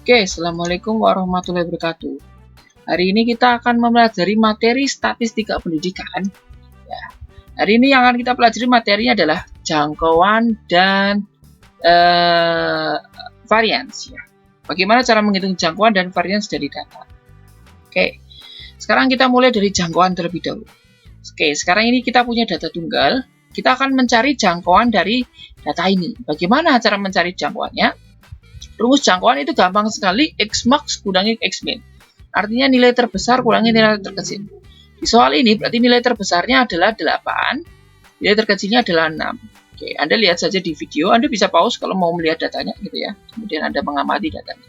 Oke, Assalamualaikum warahmatullahi wabarakatuh. Hari ini kita akan mempelajari materi statistika pendidikan. Ya, hari ini yang akan kita pelajari materinya adalah jangkauan dan varians. Ya. Bagaimana cara menghitung jangkauan dan varians dari data? Oke, sekarang kita mulai dari jangkauan terlebih dahulu. Oke, sekarang ini kita punya data tunggal. Kita akan mencari jangkauan dari data ini. Bagaimana cara mencari jangkauannya? Rumus jangkauan itu gampang sekali, X max kurangi X min. Artinya nilai terbesar kurangi nilai terkecil. Di soal ini berarti nilai terbesarnya adalah 8, nilai terkecilnya adalah 6. Oke, Anda lihat saja di video, Anda bisa pause kalau mau melihat datanya gitu ya. Kemudian Anda mengamati datanya.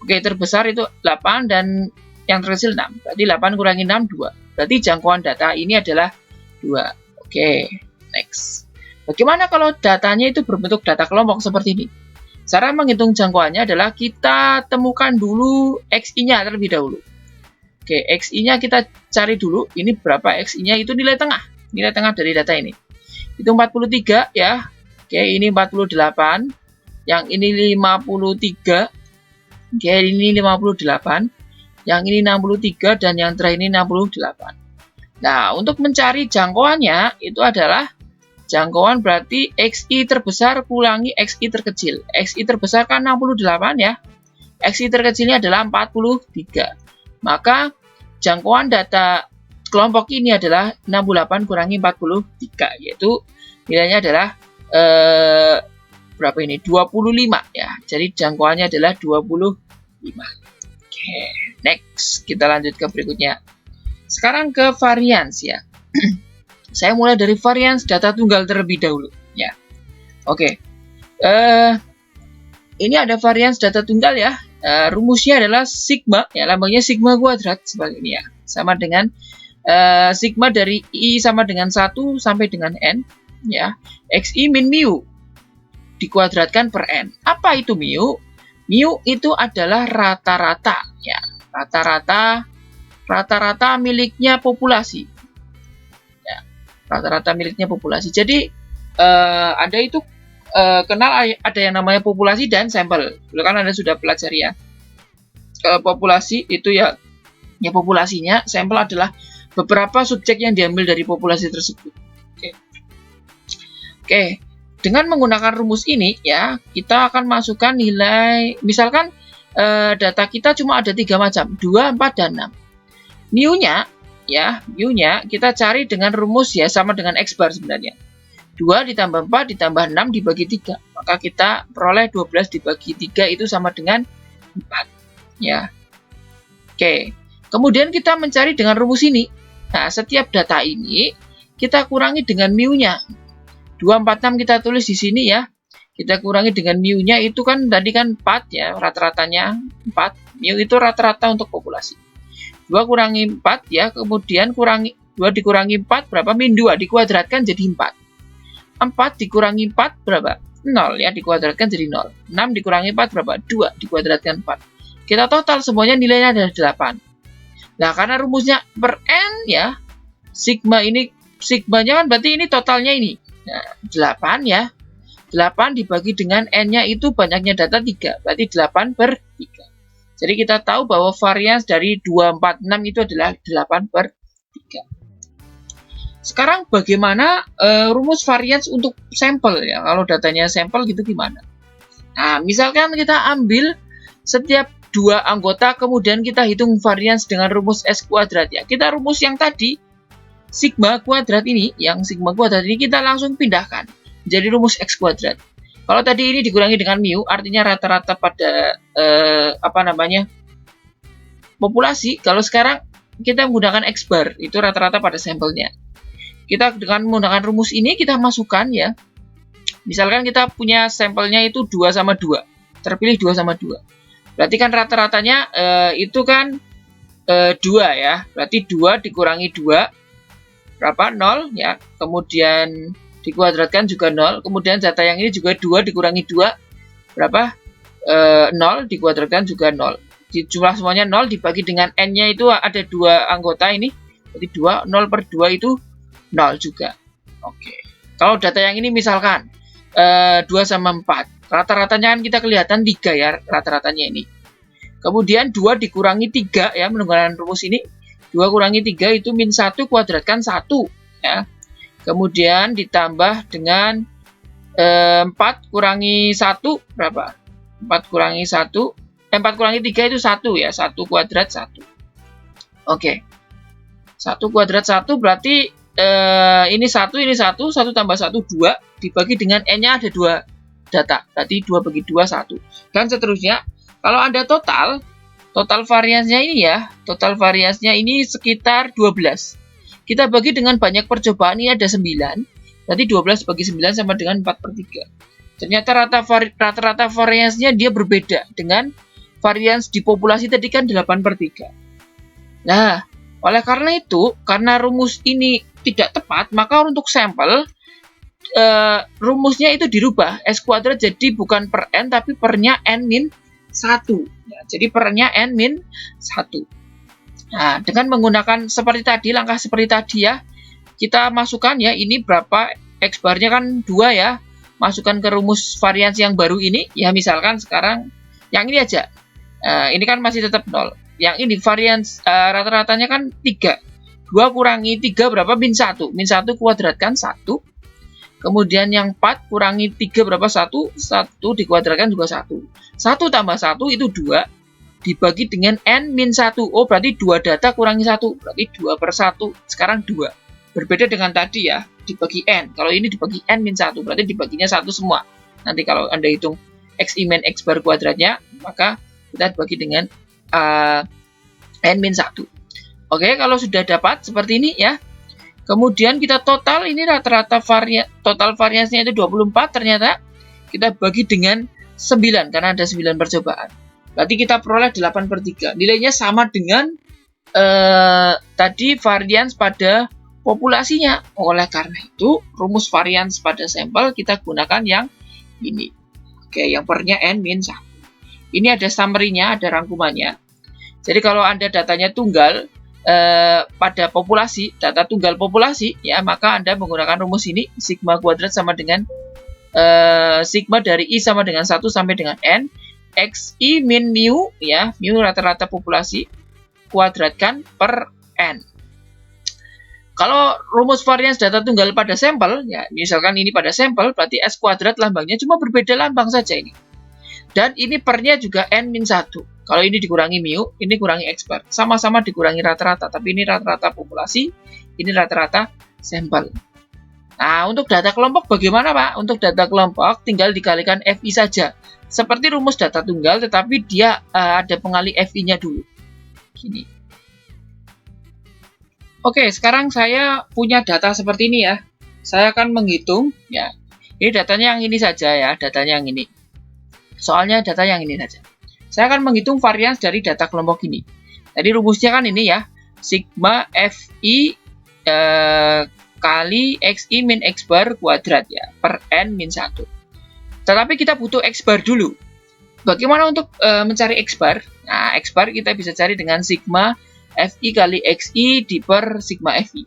Oke, terbesar itu 8 dan yang terkecil 6. Berarti 8 kurangi 6, 2. Berarti jangkauan data ini adalah 2. Oke, next. Bagaimana kalau datanya itu berbentuk data kelompok seperti ini? Cara menghitung jangkauannya adalah kita temukan dulu XI-nya terlebih dahulu. Oke, XI-nya kita cari dulu. Ini berapa XI-nya? Itu nilai tengah. Nilai tengah dari data ini. Itu 43 ya. Oke, ini 48. Yang ini 53. Oke, ini 58. Yang ini 63 dan yang terakhir ini 68. Nah, untuk mencari jangkauannya itu adalah jangkauan berarti XI terbesar kurangi XI terkecil. XI terbesar kan 68 ya. XI terkecilnya adalah 43. Maka jangkauan data kelompok ini adalah 68 kurangi 43. Yaitu nilainya adalah berapa ini? 25 ya. Jadi jangkauannya adalah 25. Oke, next. Kita lanjut ke berikutnya. Sekarang ke varians ya. Saya mulai dari varians data tunggal terlebih dahulu ya. Oke. Ini ada varians data tunggal ya. Rumusnya adalah sigma ya, lambangnya sigma kuadrat seperti ini ya. Sama dengan sigma dari I sama dengan 1 sampai dengan N ya. XI min mu dikuadratkan per N. Apa itu mu? Mu itu adalah rata-rata ya. Rata-rata miliknya populasi. Rata-rata miliknya populasi. Jadi Anda itu kenal ada yang namanya populasi dan sampel. Dulu kan Anda sudah pelajari ya. Populasi itu ya populasinya, sampel adalah beberapa subjek yang diambil dari populasi tersebut. Oke. Dengan menggunakan rumus ini ya, kita akan masukkan nilai, misalkan data kita cuma ada 3 macam, 2, 4 dan 6. Mu-nya kita cari dengan rumus ya sama dengan X bar sebenarnya. 2 ditambah 4 ditambah 6 dibagi 3. Maka kita peroleh 12 dibagi 3 itu sama dengan 4. Ya. Oke. Kemudian kita mencari dengan rumus ini. Nah, setiap data ini kita kurangi dengan mu-nya. 246 kita tulis di sini ya. Kita kurangi dengan mu-nya itu kan tadi kan 4 ya, rata-ratanya 4. Mu itu rata-rata untuk populasi. 2 kurangi 4 ya, kemudian 2 dikurangi 4 berapa? Min 2 dikuadratkan jadi 4. 4 dikurangi 4 berapa? 0 ya, dikuadratkan jadi 0. 6 dikurangi 4 berapa? 2 dikuadratkan 4. Kita total semuanya nilainya adalah 8. Nah, karena rumusnya per N ya, sigmanya kan berarti ini totalnya ini. Nah, 8 ya. 8 dibagi dengan N-nya itu banyaknya data 3, berarti 8 per 3. Jadi kita tahu bahwa varians dari 246 itu adalah 8 per 3. Sekarang bagaimana rumus varians untuk sampel ya? Kalau datanya sampel gitu gimana? Nah, misalkan kita ambil setiap 2 anggota kemudian kita hitung varians dengan rumus S kuadrat ya. Kita rumus yang tadi sigma kuadrat ini, kita langsung pindahkan jadi rumus X kuadrat. Kalau tadi ini dikurangi dengan mu, artinya rata-rata pada populasi. Kalau sekarang kita menggunakan X bar, itu rata-rata pada sampelnya. Kita dengan menggunakan rumus ini kita masukkan ya. Misalkan kita punya sampelnya itu 2 sama 2. Terpilih 2 sama 2. Berarti kan rata-ratanya itu kan 2 ya. Berarti 2 dikurangi 2 berapa? 0 ya. Kemudian dikuadratkan juga 0. Kemudian data yang ini juga 2 dikurangi 2 berapa? 0 dikuadratkan juga 0. Jumlah semuanya 0 dibagi dengan N-nya itu ada 2 anggota ini. Jadi 2, 0 per 2 itu 0 juga. Oke. Kalau data yang ini misalkan 2 sama 4. Rata-ratanya kan kita kelihatan 3 ya rata-ratanya ini. Kemudian 2 dikurangi 3 ya, menggunakan rumus ini. 2 kurangi 3 itu min 1 kuadratkan 1 ya. Kemudian ditambah dengan 4 kurangi 1 berapa? 4 kurangi 1, 4 kurangi 3 itu 1 ya, 1 kuadrat 1. Oke. 1 kuadrat 1 berarti ini 1 tambah 1, 2, dibagi dengan N-nya ada 2 data. Berarti 2 bagi 2, 1. Dan seterusnya. Kalau Anda total variansnya ini ya, total variansnya ini sekitar 12. Kita bagi dengan banyak percobaan, ini ada 9. Berarti 12 bagi 9 sama dengan 4/3. Ternyata rata-rata variansnya dia berbeda dengan varians di populasi tadi kan 8/3. Nah, oleh karena itu, karena rumus ini tidak tepat, maka untuk sampel, rumusnya itu dirubah. S kuadrat jadi bukan per N, tapi pernya N-1. Ya, jadi pernya N-1. Nah, dengan menggunakan seperti tadi, langkah seperti tadi ya, kita masukkan ya, ini berapa, X barnya kan 2 ya, masukkan ke rumus varians yang baru ini, ya misalkan sekarang, yang ini aja, ini kan masih tetap 0, yang ini varians rata-ratanya kan 3, 2 kurangi 3 berapa, min 1 kuadratkan 1, kemudian yang 4 kurangi 3 berapa, 1 dikuadratkan juga 1 tambah 1 itu 2, dibagi dengan N-1. Oh, berarti 2 data kurangi 1. Berarti 2/1. Sekarang 2. Berbeda dengan tadi ya, dibagi N. Kalau ini dibagi N-1, berarti dibaginya 1 semua. Nanti kalau Anda hitung XI min X bar kuadratnya, maka kita bagi dengan N-1. Oke, kalau sudah dapat seperti ini ya. Kemudian kita total, ini rata-rata total variansnya itu 24, ternyata kita bagi dengan 9, karena ada 9 percobaan. Berarti kita peroleh 8/3. Nilainya sama dengan tadi varians pada populasinya. Oleh karena itu, rumus varians pada sampel kita gunakan yang ini. Oke, yang pernya N-1. Ini ada summary-nya, ada rangkumannya. Jadi kalau Anda datanya tunggal, pada populasi, data tunggal populasi, ya maka Anda menggunakan rumus ini, sigma kuadrat sama dengan sigma dari I sama dengan 1 sampai dengan N, XI min mu, ya, mu rata-rata populasi, kuadratkan per N. Kalau rumus varians data tunggal pada sampel, ya misalkan ini pada sampel, berarti S kuadrat lambangnya, cuma berbeda lambang saja ini. Dan ini pernya juga N-1. Kalau ini dikurangi mu, ini kurangi X bar. Sama-sama dikurangi rata-rata, tapi ini rata-rata populasi, ini rata-rata sampel. Nah, untuk data kelompok bagaimana, Pak? Untuk data kelompok tinggal dikalikan FI saja. Seperti rumus data tunggal, tetapi dia ada pengali FI-nya dulu. Gini. Oke, sekarang saya punya data seperti ini ya. Saya akan menghitung, ya. Ini datanya yang ini saja ya, datanya yang ini. Soalnya data yang ini saja. Saya akan menghitung varians dari data kelompok ini. Jadi rumusnya kan ini ya. Sigma FI kali XI min X bar kuadrat ya. Per N-1. Tetapi kita butuh X bar dulu. Bagaimana untuk mencari X bar? Nah, X bar kita bisa cari dengan sigma FI kali XI di per sigma FI.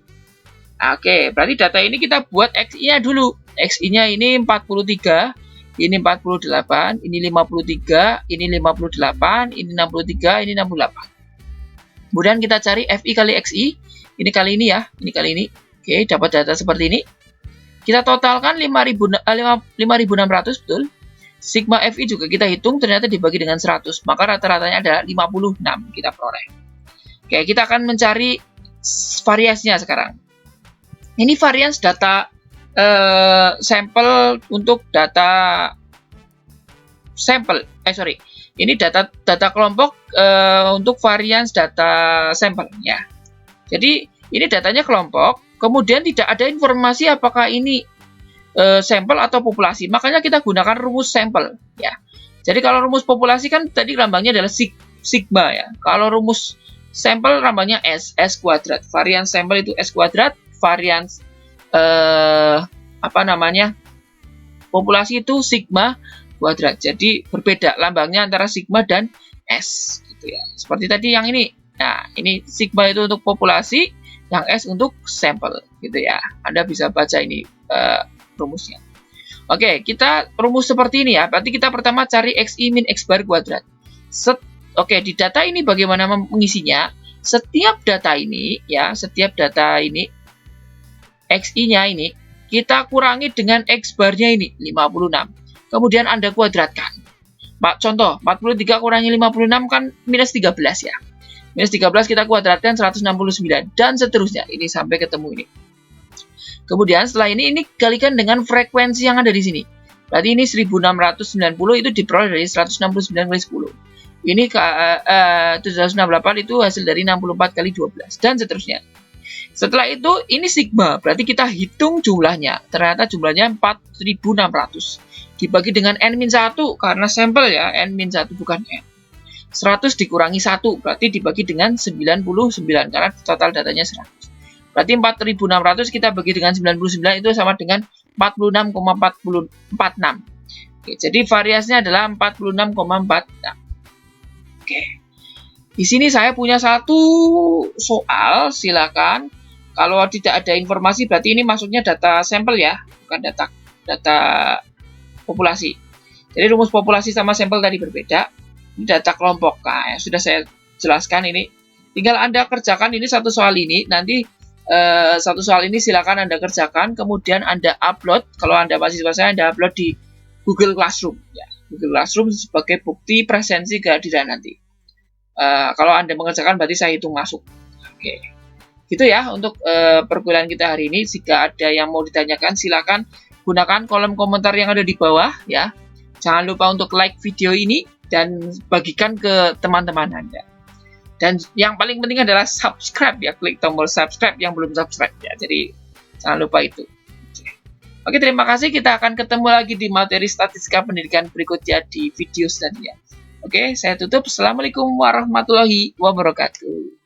Oke, berarti data ini kita buat XI-nya dulu. XI-nya ini 43. Ini 48, ini 53, ini 58, ini 63, ini 68. Kemudian kita cari FI kali XI, ini kali ini ya, ini kali ini. Oke, dapat data seperti ini. Kita totalkan 5.600, betul. Sigma FI juga kita hitung, ternyata dibagi dengan 100. Maka rata-ratanya adalah 56, kita peroleh. Oke, kita akan mencari variasinya sekarang. Ini varians data sampel untuk data sampel, ini data kelompok untuk varians data sampel ya. Jadi ini datanya kelompok, kemudian tidak ada informasi apakah ini sampel atau populasi, makanya kita gunakan rumus sampel ya. Jadi kalau rumus populasi kan tadi lambangnya adalah sigma ya. Kalau rumus sampel lambangnya S kuadrat. Varians sampel itu S kuadrat, varians populasi itu sigma kuadrat. Jadi berbeda lambangnya antara sigma dan S gitu ya. Seperti tadi yang ini. Nah, ini sigma itu untuk populasi, yang S untuk sampel gitu ya. Anda bisa baca ini rumusnya. Oke, kita rumus seperti ini ya. Berarti kita pertama cari XI min X bar kuadrat. Oke, di data ini bagaimana mengisinya? Setiap data ini ya, setiap data ini XI-nya ini kita kurangi dengan X bar-nya ini 56. Kemudian Anda kuadratkan. Contoh, 43 kurangi 56 kan minus 13 ya. Minus 13 kita kuadratkan 169 dan seterusnya. Ini sampai ketemu ini. Kemudian setelah ini kalikan dengan frekuensi yang ada di sini. Berarti ini 1690 itu diperoleh dari 169 kali 10. Ini 768 itu hasil dari 64 kali 12 dan seterusnya. Setelah itu ini sigma, berarti kita hitung jumlahnya. Ternyata jumlahnya 4600. Dibagi dengan n-1 karena sampel ya, n-1 bukan n. 100 dikurangi 1 berarti dibagi dengan 99 karena total datanya 100. Berarti 4600 kita bagi dengan 99 itu sama dengan 46,46. Oke, jadi variasinya adalah 46,46. Oke. Di sini saya punya satu soal, silakan. Kalau tidak ada informasi berarti ini maksudnya data sampel ya, bukan data populasi. Jadi rumus populasi sama sampel tadi berbeda. Ini data kelompok. Nah, sudah saya jelaskan ini. Tinggal Anda kerjakan ini satu soal ini. Nanti satu soal ini silakan Anda kerjakan. Kemudian Anda upload. Kalau Anda mahasiswa saya, Anda upload di Google Classroom. Ya, Google Classroom sebagai bukti presensi kehadiran nanti. Kalau Anda mengerjakan berarti saya hitung masuk. Oke. Gitu ya untuk perkuliahan kita hari ini. Jika ada yang mau ditanyakan silakan gunakan kolom komentar yang ada di bawah ya. Jangan lupa untuk like video ini dan bagikan ke teman-teman Anda. Dan yang paling penting adalah subscribe ya, klik tombol subscribe yang belum subscribe ya. Jadi jangan lupa itu. Oke, terima kasih. Kita akan ketemu lagi di materi statistika pendidikan berikutnya di video selanjutnya. Oke, saya tutup. Assalamualaikum warahmatullahi wabarakatuh.